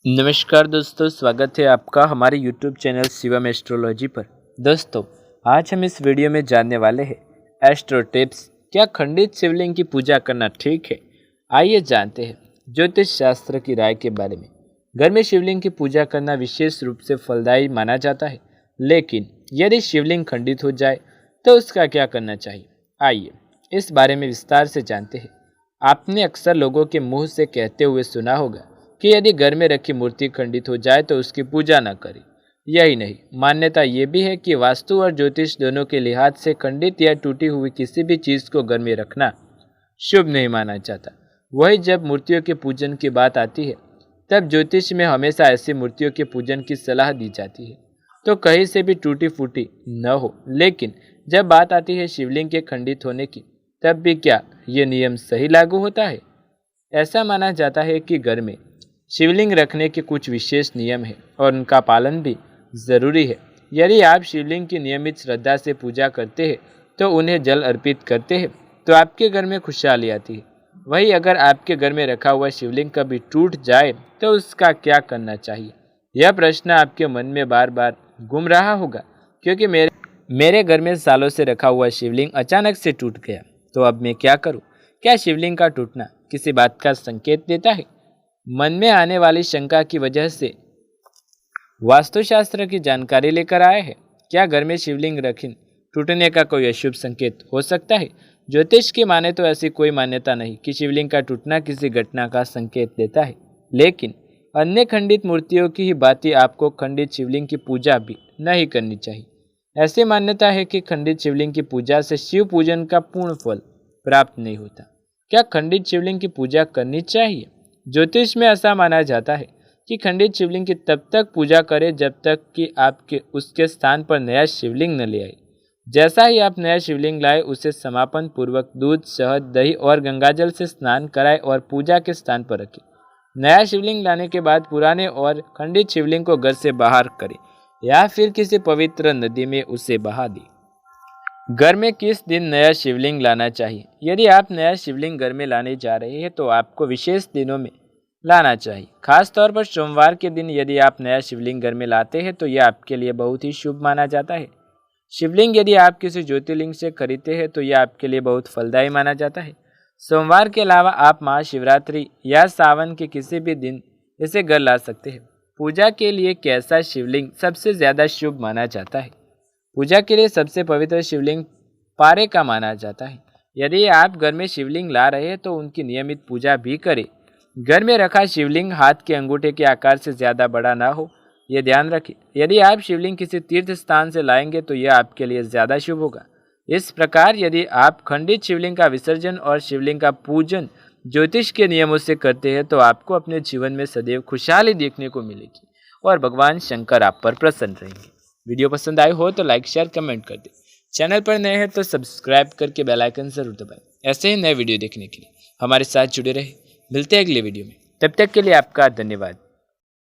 नमस्कार दोस्तों, स्वागत है आपका हमारे YouTube चैनल शिवम एस्ट्रोलॉजी पर। दोस्तों, आज हम इस वीडियो में जानने वाले हैं एस्ट्रो टिप्स। क्या खंडित शिवलिंग की पूजा करना ठीक है? आइए जानते हैं ज्योतिष शास्त्र की राय के बारे में। घर में शिवलिंग की पूजा करना विशेष रूप से फलदायी माना जाता है, लेकिन यदि शिवलिंग खंडित हो जाए तो उसका क्या करना चाहिए? आइए इस बारे में विस्तार से जानते हैं। आपने अक्सर लोगों के मुंह से कहते हुए सुना होगा कि यदि घर में रखी मूर्ति खंडित हो जाए तो उसकी पूजा न करें। यही नहीं, मान्यता ये भी है कि वास्तु और ज्योतिष दोनों के लिहाज से खंडित या टूटी हुई किसी भी चीज़ को घर में रखना शुभ नहीं माना जाता। वही जब मूर्तियों के पूजन की बात आती है, तब ज्योतिष में हमेशा ऐसी मूर्तियों के पूजन की सलाह दी जाती है तो कहीं से भी टूटी फूटी न हो। लेकिन जब बात आती है शिवलिंग के खंडित होने की, तब भी क्या ये नियम सही लागू होता है? ऐसा माना जाता है कि घर में शिवलिंग रखने के कुछ विशेष नियम हैं और उनका पालन भी ज़रूरी है। यदि आप शिवलिंग की नियमित श्रद्धा से पूजा करते हैं तो उन्हें जल अर्पित करते हैं तो आपके घर में खुशहाली आती है। वहीं अगर आपके घर में रखा हुआ शिवलिंग कभी टूट जाए तो उसका क्या करना चाहिए? यह प्रश्न आपके मन में बार बार घूम रहा होगा, क्योंकि मेरे घर में सालों से रखा हुआ शिवलिंग अचानक से टूट गया, तो अब मैं क्या करूं? क्या शिवलिंग का टूटना किसी बात का संकेत देता है? मन में आने वाली शंका की वजह से वास्तुशास्त्र की जानकारी लेकर आए हैं। क्या घर में शिवलिंग रखने टूटने का कोई अशुभ संकेत हो सकता है? ज्योतिष की माने तो ऐसी कोई मान्यता नहीं कि शिवलिंग का टूटना किसी घटना का संकेत देता है, लेकिन अन्य खंडित मूर्तियों की ही भांति आपको खंडित शिवलिंग की पूजा भी नहीं करनी चाहिए। ऐसी मान्यता है कि खंडित शिवलिंग की पूजा से शिव पूजन का पूर्ण फल प्राप्त नहीं होता। क्या खंडित शिवलिंग की पूजा करनी चाहिए? ज्योतिष में ऐसा माना जाता है कि खंडित शिवलिंग की तब तक पूजा करें जब तक कि आपके उसके स्थान पर नया शिवलिंग न ले आए। जैसा ही आप नया शिवलिंग लाए, उसे समापन पूर्वक दूध, शहद, दही और गंगाजल से स्नान कराएं और पूजा के स्थान पर रखें। नया शिवलिंग लाने के बाद पुराने और खंडित शिवलिंग को घर से बाहर करें या फिर किसी पवित्र नदी में उसे बहा दें। घर में किस दिन नया शिवलिंग लाना चाहिए? यदि आप नया शिवलिंग घर में लाने जा रहे हैं तो आपको विशेष दिनों में लाना चाहिए। खास तौर पर सोमवार के दिन यदि आप नया शिवलिंग घर में लाते हैं तो यह आपके लिए बहुत ही शुभ माना जाता है। शिवलिंग यदि आप किसी ज्योतिर्लिंग से खरीदते हैं तो यह आपके लिए बहुत फलदायी माना जाता है। सोमवार के अलावा आप महाशिवरात्रि या सावन के किसी भी दिन इसे घर ला सकते हैं। पूजा के लिए कैसा शिवलिंग सबसे ज़्यादा शुभ माना जाता है? पूजा के लिए सबसे पवित्र शिवलिंग पारे का माना जाता है। यदि आप घर में शिवलिंग ला रहे हैं तो उनकी नियमित पूजा भी करें। घर में रखा शिवलिंग हाथ के अंगूठे के आकार से ज़्यादा बड़ा ना हो, यह ध्यान रखें। यदि आप शिवलिंग किसी तीर्थ स्थान से लाएंगे तो यह आपके लिए ज़्यादा शुभ होगा। इस प्रकार यदि आप खंडित शिवलिंग का विसर्जन और शिवलिंग का पूजन ज्योतिष के नियमों से करते हैं तो आपको अपने जीवन में सदैव खुशहाली देखने को मिलेगी और भगवान शंकर आप पर प्रसन्न रहेंगे। वीडियो पसंद आए हो तो लाइक, शेयर, कमेंट कर दें। चैनल पर नए हैं तो सब्सक्राइब करके बेल आइकन जरूर दबाएं। ऐसे ही नए वीडियो देखने के लिए हमारे साथ जुड़े रहे। मिलते हैं अगले वीडियो में, तब तक के लिए आपका धन्यवाद।